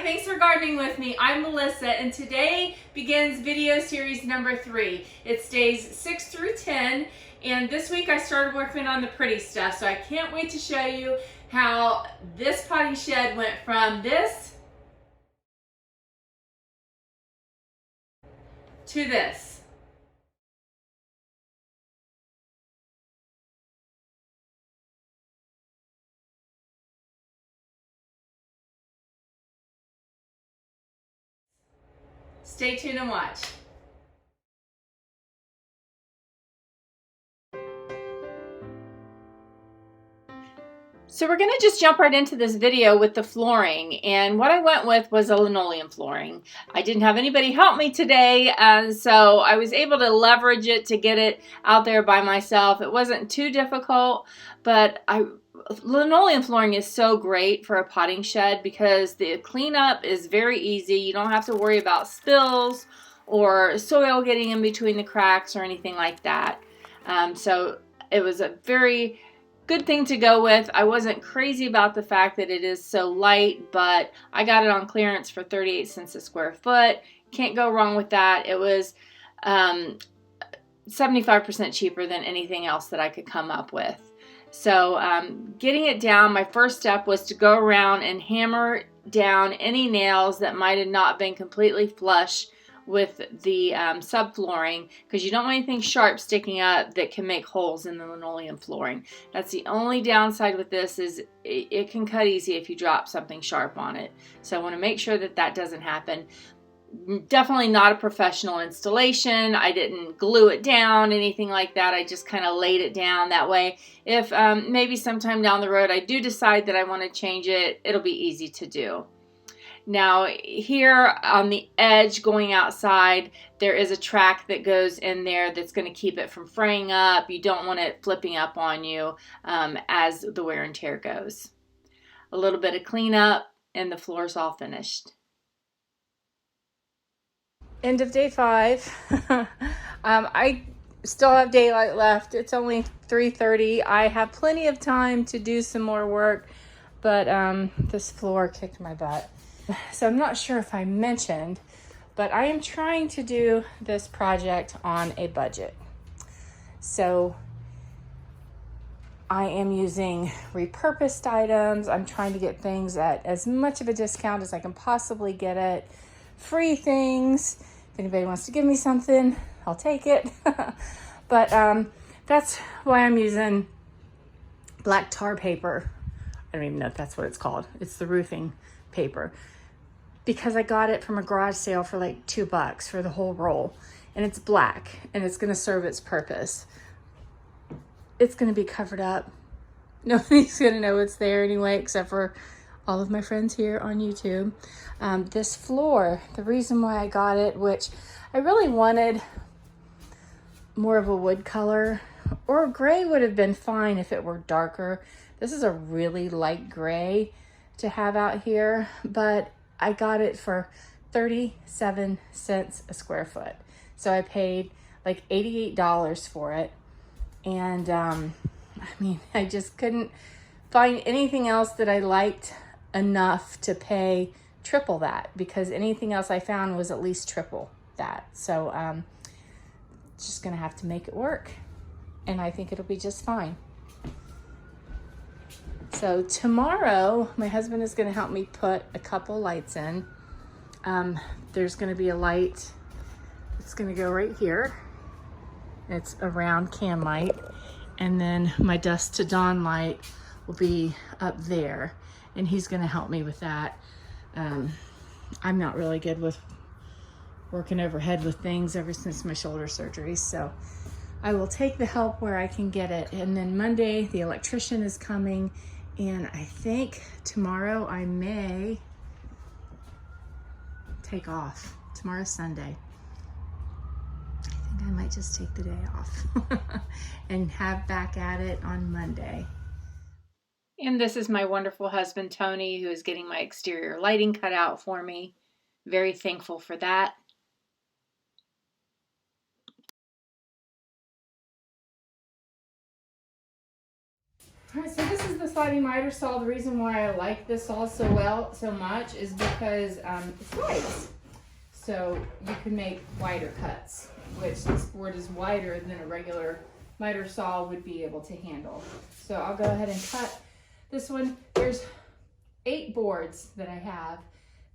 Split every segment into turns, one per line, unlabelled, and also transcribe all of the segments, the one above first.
thanks for gardening with me. I'm Melissa, and today begins video series number 3. It's days 6 through 10, and this week I started working on the pretty stuff, so I can't wait to show you how this potting shed went from this to this. Stay tuned and watch. So we're gonna just jump right into this video with the flooring, and what I went with was a linoleum flooring. I didn't have anybody help me today, and so I was able to leverage it to get it out there by myself. It wasn't too difficult, but linoleum flooring is so great for a potting shed because the cleanup is very easy. You don't have to worry about spills or soil getting in between the cracks or anything like that. So it was a very good thing to go with. I wasn't crazy about the fact that it is so light, but I got it on clearance for 38 cents a square foot. Can't go wrong with that. It was 75% cheaper than anything else that I could come up with. So getting it down, my first step was to go around and hammer down any nails that might have not been completely flush with the subflooring, because you don't want anything sharp sticking up that can make holes in the linoleum flooring. That's the only downside with this, is it can cut easy if you drop something sharp on it. So I want to make sure that that doesn't happen. Definitely not a professional installation. I didn't glue it down, anything like that. I just kind of laid it down that way. If maybe sometime down the road I do decide that I want to change it, it'll be easy to do. Now here on the edge going outside, there is a track that goes in there that's going to keep it from fraying up. You don't want it flipping up on you as the wear and tear goes. A little bit of cleanup and the floor's all finished. End of day 5. I still have daylight left. It's only 3:30. I have plenty of time to do some more work, but this floor kicked my butt. So I'm not sure if I mentioned, but I am trying to do this project on a budget. So I am using repurposed items. I'm trying to get things at as much of a discount as I can possibly get it. Free things. If anybody wants to give me something, I'll take it. But that's why I'm using black tar paper. I don't even know if that's what it's called. It's the roofing paper, because I got it from a garage sale for like $2 for the whole roll, and it's black and it's going to serve its purpose. It's going to be covered up. Nobody's going to know it's there anyway, except for all of my friends here on YouTube. This floor, the reason why I got it, which I really wanted more of a wood color, or gray would have been fine if it were darker. This is a really light gray to have out here, but I got it for 37 cents a square foot. So I paid like $88 for it. And I mean, I just couldn't find anything else that I liked enough to pay triple that, because anything else I found was at least triple that. So just gonna have to make it work, and I think it'll be just fine. So tomorrow, my husband is going to help me put a couple lights in. There's going to be a light that's going to go right here. It's a round can light. And then my dusk to dawn light will be up there. And he's going to help me with that. I'm not really good with working overhead with things ever since my shoulder surgery. So I will take the help where I can get it. And then Monday, the electrician is coming. And I think tomorrow I may take off. Tomorrow's Sunday. I think I might just take the day off and have back at it on Monday. And this is my wonderful husband, Tony, who is getting my exterior lighting cut out for me. Very thankful for that. All right, so this is the sliding miter saw. The reason why I like this saw so much is because it's wide. So you can make wider cuts, which this board is wider than a regular miter saw would be able to handle. So I'll go ahead and cut this one. There's 8 boards that I have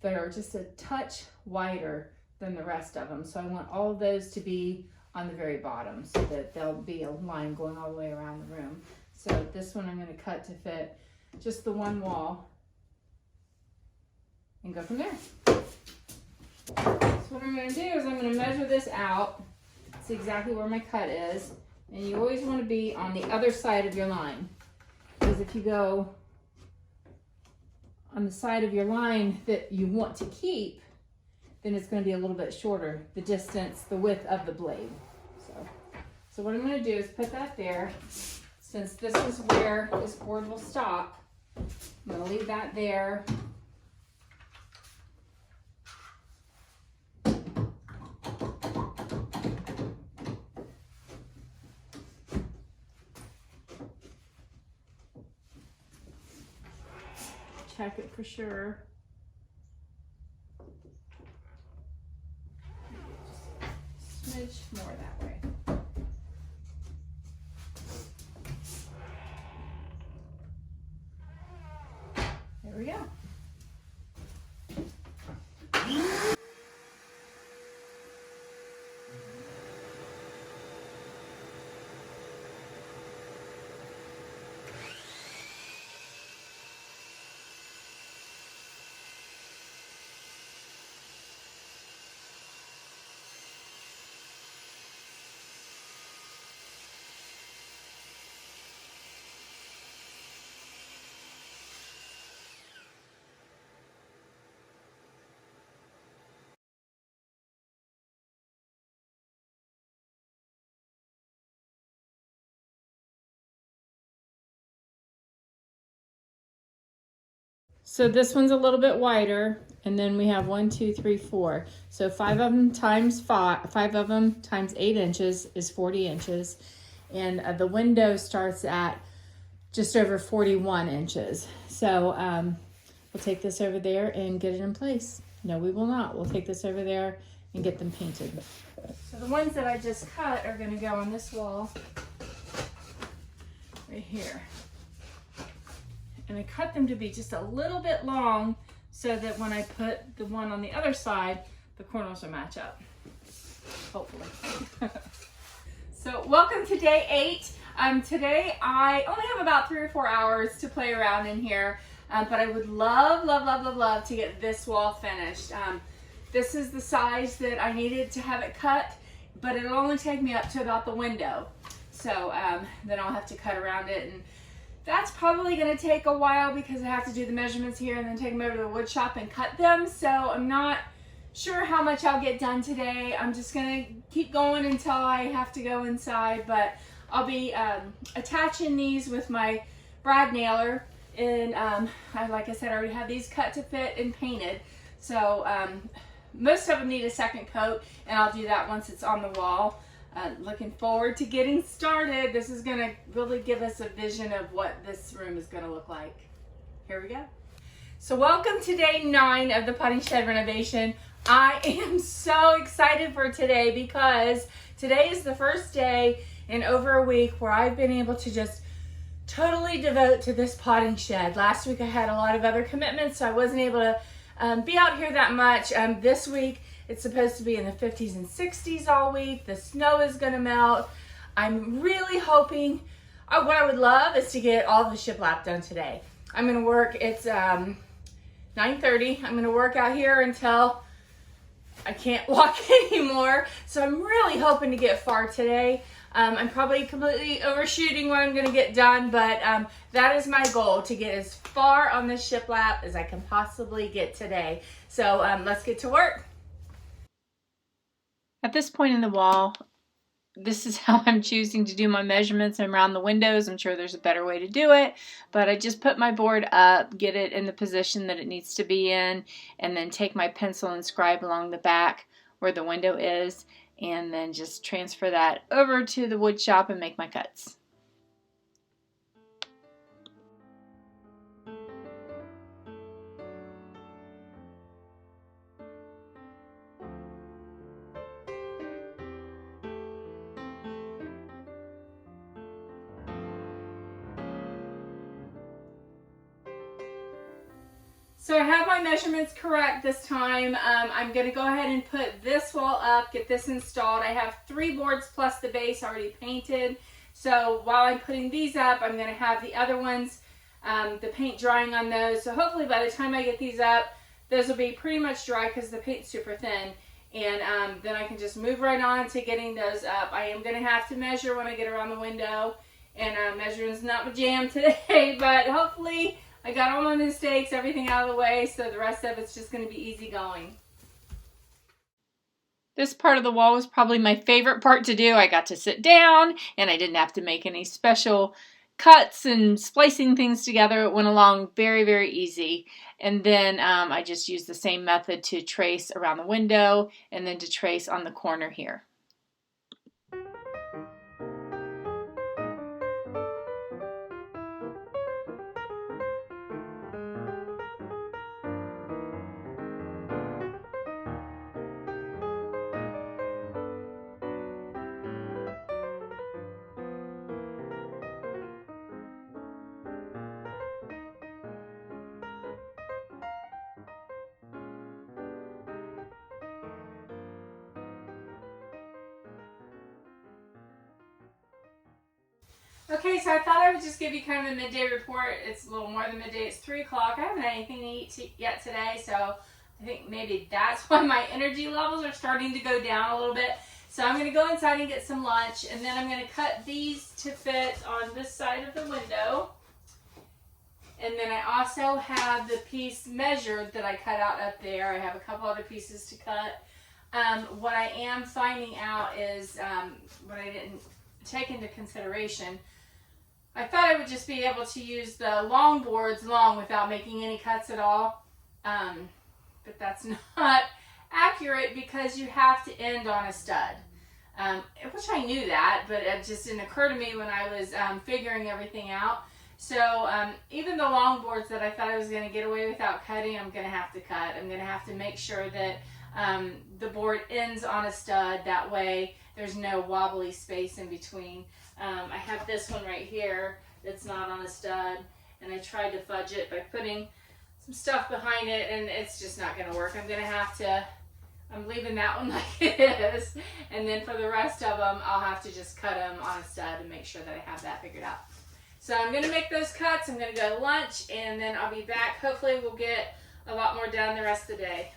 that are just a touch wider than the rest of them. So I want all of those to be on the very bottom so that there'll be a line going all the way around the room. So this one I'm going to cut to fit just the one wall and go from there. So what I'm going to do is I'm going to measure this out, see exactly where my cut is, and you always want to be on the other side of your line, because if you go on the side of your line that you want to keep, then it's going to be a little bit shorter, the distance, the width of the blade. So what I'm going to do is put that there. Since this is where this board will stop, I'm going to leave that there. Check it for sure. Smidge more that way. There we go. So this one's a little bit wider, and then we have 1, 2, 3, 4. So 5 of them times 8 inches is 40 inches, and the window starts at just over 41 inches. So we'll take this over there and get it in place. No, we will not. We'll take this over there and get them painted. So the ones that I just cut are going to go on this wall right here. And I cut them to be just a little bit long so that when I put the one on the other side, the corners will match up, hopefully. So welcome to day 8. Today I only have about 3 or 4 hours to play around in here, but I would love to get this wall finished. This is the size that I needed to have it cut, but it'll only take me up to about the window. So then I'll have to cut around it, and that's probably going to take a while because I have to do the measurements here and then take them over to the wood shop and cut them. So I'm not sure how much I'll get done today. I'm just going to keep going until I have to go inside, but I'll be attaching these with my brad nailer. And like I said, I already have these cut to fit and painted. So most of them need a second coat, and I'll do that once it's on the wall. Looking forward to getting started. This is going to really give us a vision of what this room is going to look like. Here we go. So welcome to day 9 of the putting shed renovation. I am so excited for today because today is the first day in over a week where I've been able to just totally devote to this potting shed. Last week I had a lot of other commitments, so I wasn't able to be out here that much. This week it's supposed to be in the 50s and 60s all week. The snow is going to melt. I'm really hoping, what I would love is to get all the shiplap done today. I'm going to work, it's 9:30. I'm going to work out here until I can't walk anymore. So I'm really hoping to get far today. I'm probably completely overshooting what I'm going to get done, but that is my goal, to get as far on this shiplap as I can possibly get today. So let's get to work. At this point in the wall, this is how I'm choosing to do my measurements around the windows. I'm sure there's a better way to do it, but I just put my board up, get it in the position that it needs to be in, and then take my pencil and scribe along the back where the window is, and then just transfer that over to the wood shop and make my cuts. So I have my measurements correct this time. I'm going to go ahead and put this wall up, get this installed. I have 3 boards plus the base already painted. So while I'm putting these up, I'm going to have the other ones, the paint drying on those. So hopefully by the time I get these up, those will be pretty much dry because the paint's super thin. And then I can just move right on to getting those up. I am going to have to measure when I get around the window. And measuring's not my jam today, but hopefully I got all my mistakes, everything out of the way, so the rest of it's just going to be easy going. This part of the wall was probably my favorite part to do. I got to sit down and I didn't have to make any special cuts and splicing things together. It went along very, very easy. And then I just used the same method to trace around the window and then to trace on the corner here. Okay, so I thought I would just give you kind of a midday report. It's a little more than midday. It's 3 o'clock. I haven't had anything to eat yet today, so I think maybe that's why my energy levels are starting to go down a little bit. So I'm going to go inside and get some lunch, and then I'm going to cut these to fit on this side of the window. And then I also have the piece measured that I cut out up there. I have a couple other pieces to cut. What I am finding out is what I didn't take into consideration. I thought I would just be able to use the long boards long without making any cuts at all. But that's not accurate because you have to end on a stud. Which I knew that, but it just didn't occur to me when I was figuring everything out. So even the long boards that I thought I was going to get away without cutting, I'm going to have to cut. I'm going to have to make sure that the board ends on a stud. That way there's no wobbly space in between. I have this one right here that's not on a stud, and I tried to fudge it by putting some stuff behind it, and it's just not going to work. I'm leaving that one like it is, and then for the rest of them, I'll have to just cut them on a stud and make sure that I have that figured out. So I'm going to make those cuts. I'm going to go to lunch, and then I'll be back. Hopefully we'll get a lot more done the rest of the day.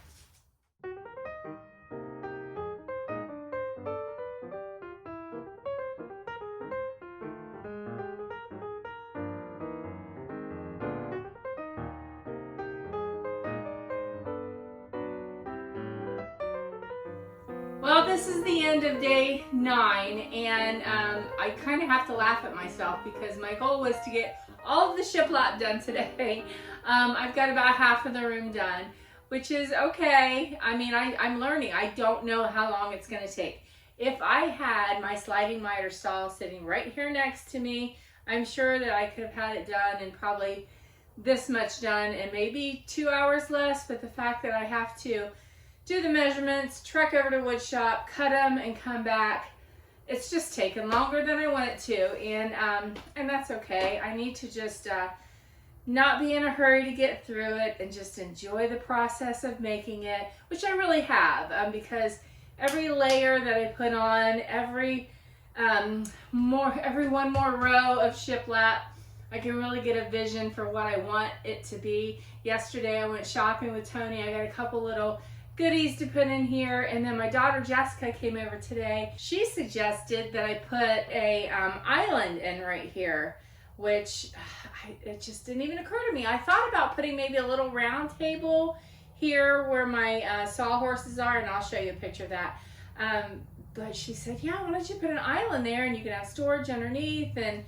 Well, this is the end of day 9, and I kind of have to laugh at myself because my goal was to get all of the shiplap done today. I've got about half of the room done, which is okay. I mean, I'm learning. I don't know how long it's going to take. If I had my sliding miter saw sitting right here next to me, I'm sure that I could have had it done and probably this much done in maybe 2 hours less, but the fact that I have to do the measurements, trek over to wood shop, cut them, and come back, it's just taken longer than I want it to, and that's okay. I need to just not be in a hurry to get through it and just enjoy the process of making it, which I really have, because every layer that I put on, every one more row of shiplap, I can really get a vision for what I want it to be. Yesterday I went shopping with Tony. I got a couple little goodies to put in here, and then my daughter Jessica came over today. She suggested that I put a island in right here, which it just didn't even occur to me. I thought about putting maybe a little round table here where my sawhorses are, and I'll show you a picture of that. But she said, yeah, why don't you put an island there and you can have storage underneath and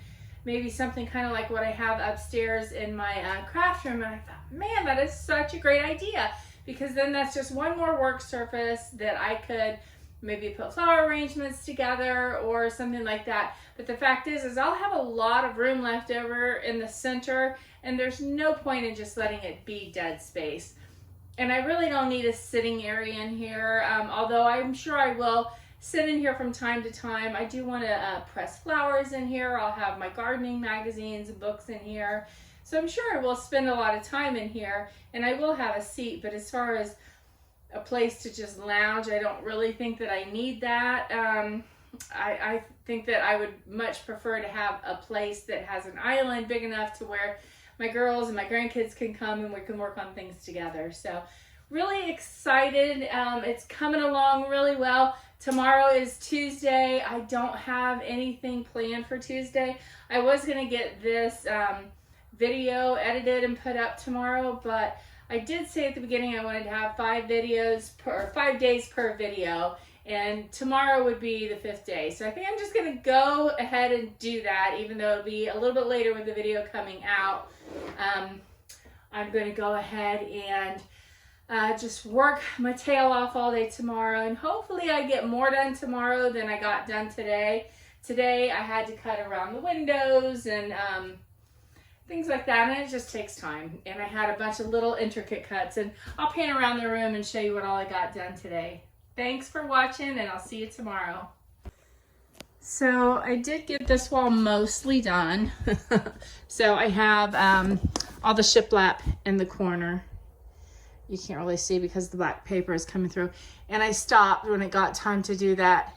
maybe something kind of like what I have upstairs in my craft room. And I thought, man, that is such a great idea, because then that's just one more work surface that I could maybe put flower arrangements together or something like that. But the fact is I'll have a lot of room left over in the center, and there's no point in just letting it be dead space. And I really don't need a sitting area in here, although I'm sure I will sit in here from time to time. I do want to press flowers in here. I'll have my gardening magazines and books in here. So I'm sure I will spend a lot of time in here, and I will have a seat, but as far as a place to just lounge, I don't really think that I need that. I think that I would much prefer to have a place that has an island big enough to where my girls and my grandkids can come and we can work on things together. So really excited. It's coming along really well. Tomorrow is Tuesday. I don't have anything planned for Tuesday. I was going to get this video edited and put up tomorrow, but I did say at the beginning I wanted to have 5 days per video, and tomorrow would be the 5th day. So I think I'm just going to go ahead and do that, even though it'll be a little bit later with the video coming out. I'm going to go ahead and just work my tail off all day tomorrow, and hopefully I get more done tomorrow than I got done today. Today I had to cut around the windows and things like that, and it just takes time. And I had a bunch of little intricate cuts, and I'll pan around the room and show you what all I got done today. Thanks for watching, and I'll see you tomorrow. So I did get this wall mostly done. So I have all the shiplap in the corner. You can't really see because the black paper is coming through. And I stopped when it got time to do that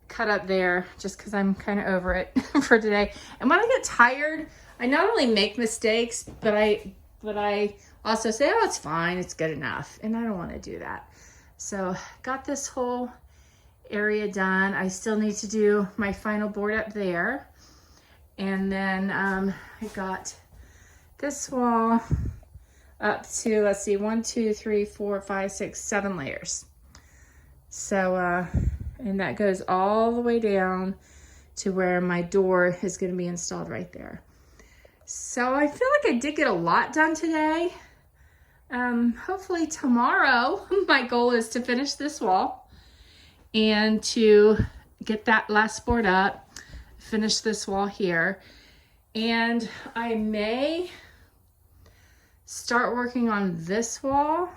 cut up there, just because I'm kind of over it for today. And when I get tired, I not only make mistakes, but I also say, oh, it's fine, it's good enough. And I don't want to do that. So got this whole area done. I still need to do my final board up there. And then I got this wall up to, let's see, 1, 2, 3, 4, 5, 6, 7 layers. So, and that goes all the way down to where my door is going to be installed right there. So I feel like I did get a lot done today. Hopefully tomorrow, my goal is to finish this wall and to get that last board up, finish this wall here. And I may start working on this wall.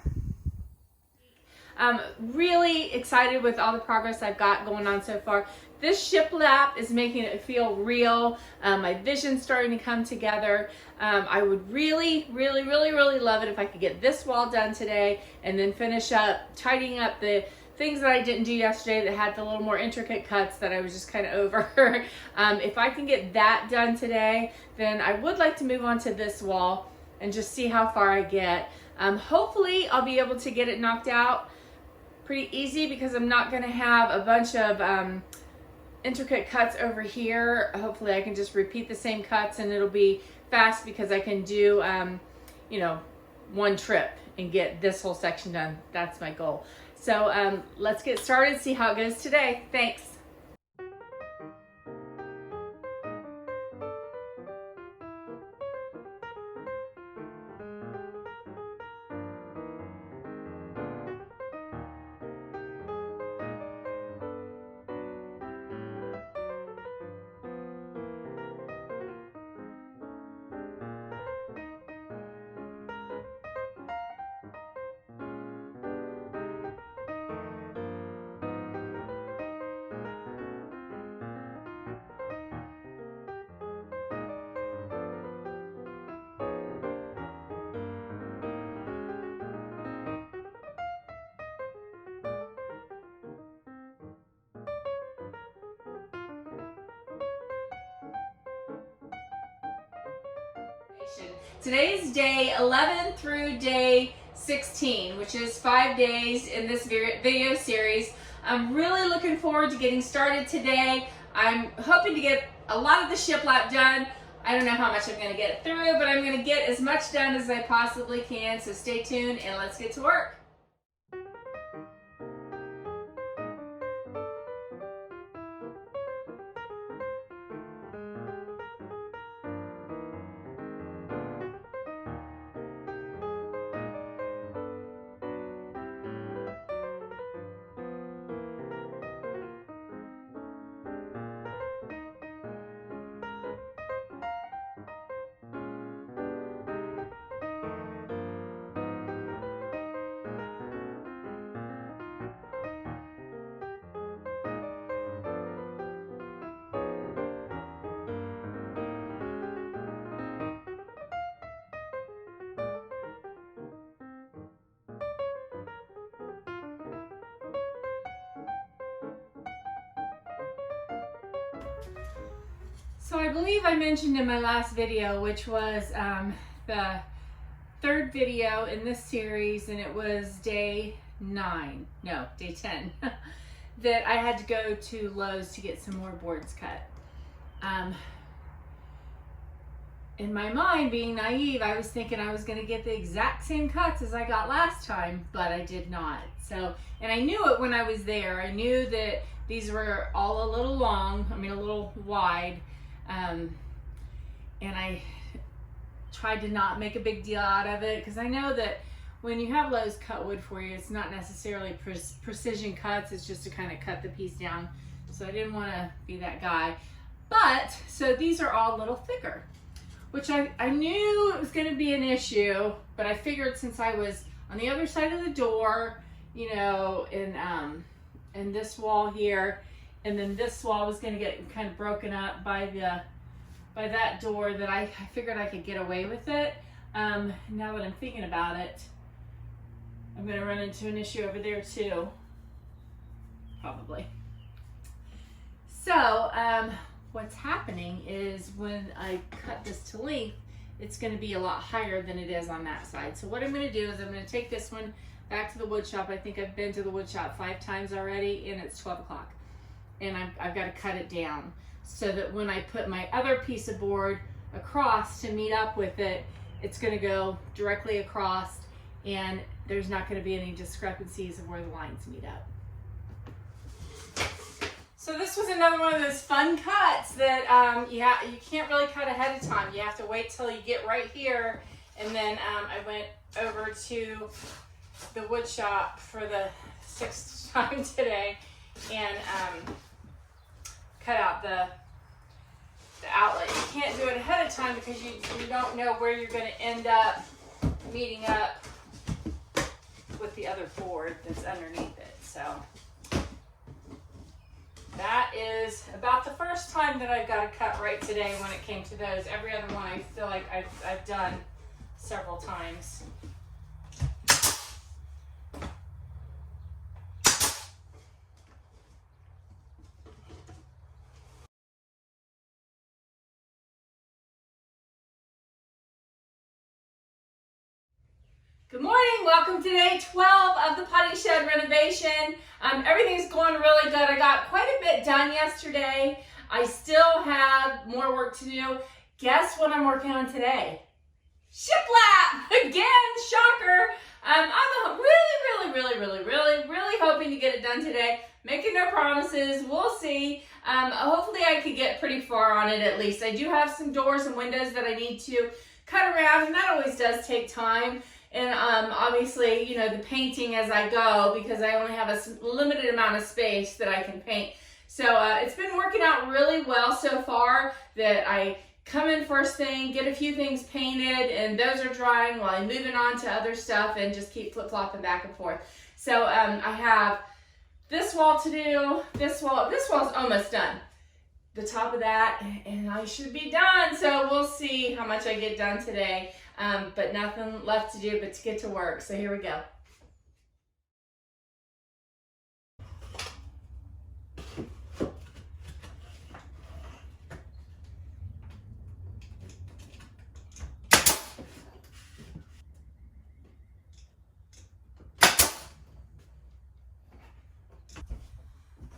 I'm really excited with all the progress I've got going on so far. This shiplap is making it feel real. My vision's starting to come together. I would really love it if I could get this wall done today and then finish up tidying up the things that I didn't do yesterday that had the little more intricate cuts that I was just kind of over. If I can get that done today, then I would like to move on to this wall and just see how far I get. Hopefully I'll be able to get it knocked out pretty easy because I'm not going to have a bunch of intricate cuts over here. Hopefully I can just repeat the same cuts and it'll be fast because I can do, you know, one trip and get this whole section done. That's my goal. So let's get started, see how it goes today. Thanks. Today is day 11 through day 16, which is 5 days in this video series. I'm really looking forward to getting started today. I'm hoping to get a lot of the shiplap done. I don't know how much I'm going to get through, but I'm going to get as much done as I possibly can. So stay tuned and let's get to work. So I believe I mentioned in my last video, which was the third video in this series, and it was day 10, that I had to go to Lowe's to get some more boards cut. In my mind, being naive, I was thinking I was going to get the exact same cuts as I got last time, but I did not. So, and I knew it when I was there. I knew that these were all a little long, a little wide, and I tried to not make a big deal out of it, because I know that when you have Lowe's cut wood for you, it's not necessarily precision cuts, it's just to kind of cut the piece down. So I didn't want to be that guy. But, so these are all a little thicker, which I knew it was going to be an issue, but I figured since I was on the other side of the door, you know, in this wall here, and then this wall was going to get kind of broken up by that door, that I figured I could get away with it. Now that I'm thinking about it, I'm going to run into an issue over there too, probably. So, what's happening is when I cut this to length, it's going to be a lot higher than it is on that side. So what I'm going to do is I'm going to take this one back to the wood shop. I think I've been to the wood shop 5 times already, and it's 12 o'clock. And I've got to cut it down so that when I put my other piece of board across to meet up with it, it's going to go directly across, and there's not going to be any discrepancies of where the lines meet up. So this was another one of those fun cuts that you can't really cut ahead of time. You have to wait till you get right here. And then I went over to the wood shop for the 6th time today and cut out the outlet. You can't do it ahead of time because you don't know where you're going to end up meeting up with the other board that's underneath it. So that is about the first time that I've got to cut right today when it came to those. Every other one I feel like I've done several times. Good morning, welcome to day 12 of the potting shed renovation. Everything's going really good. I got quite a bit done yesterday. I still have more work to do. Guess what I'm working on today? Shiplap! Again, shocker. I'm really hoping to get it done today. Making no promises, we'll see. Hopefully I could get pretty far on it at least. I do have some doors and windows that I need to cut around, and that always does take time. And obviously, you know, the painting as I go, because I only have a limited amount of space that I can paint. So it's been working out really well so far, that I come in first thing, get a few things painted, and those are drying while I'm moving on to other stuff and just keep flip-flopping back and forth. So I have this wall to do, this wall's almost done. The top of that, and I should be done. So we'll see how much I get done today. But nothing left to do but to get to work. So here we go.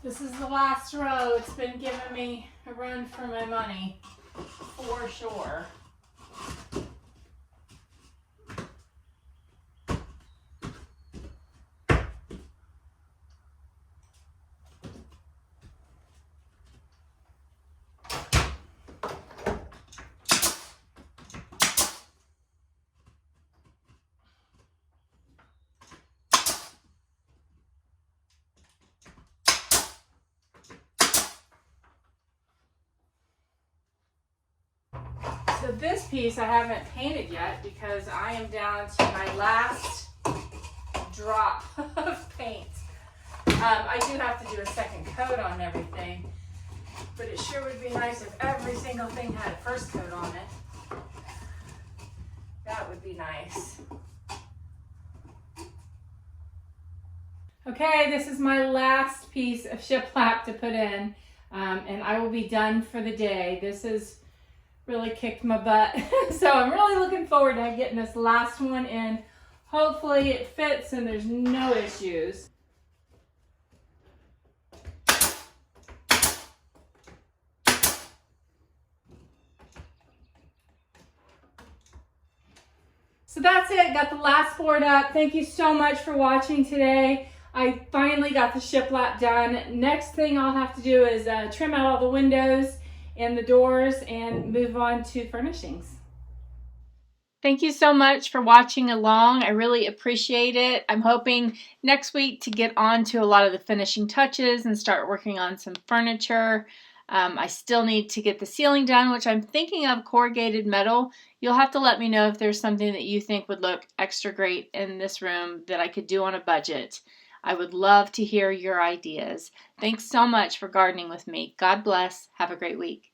This is the last row. It's been giving me a run for my money, for sure. So this piece I haven't painted yet because I am down to my last drop of paint. I do have to do a second coat on everything, but it sure would be nice if every single thing had a first coat on it. That would be nice. Okay, this is my last piece of shiplap to put in. and I will be done for the day. This has really kicked my butt. So I'm really looking forward to getting this last one in. Hopefully it fits and there's no issues. So that's it, got the last board up. Thank you so much for watching today. I finally got the shiplap done. Next thing I'll have to do is trim out all the windows and the doors and move on to furnishings. Thank you so much for watching along. I really appreciate it. I'm hoping next week to get on to a lot of the finishing touches and start working on some furniture. I still need to get the ceiling done, which I'm thinking of corrugated metal. You'll have to let me know if there's something that you think would look extra great in this room that I could do on a budget. I would love to hear your ideas. Thanks so much for gardening with me. God bless. Have a great week.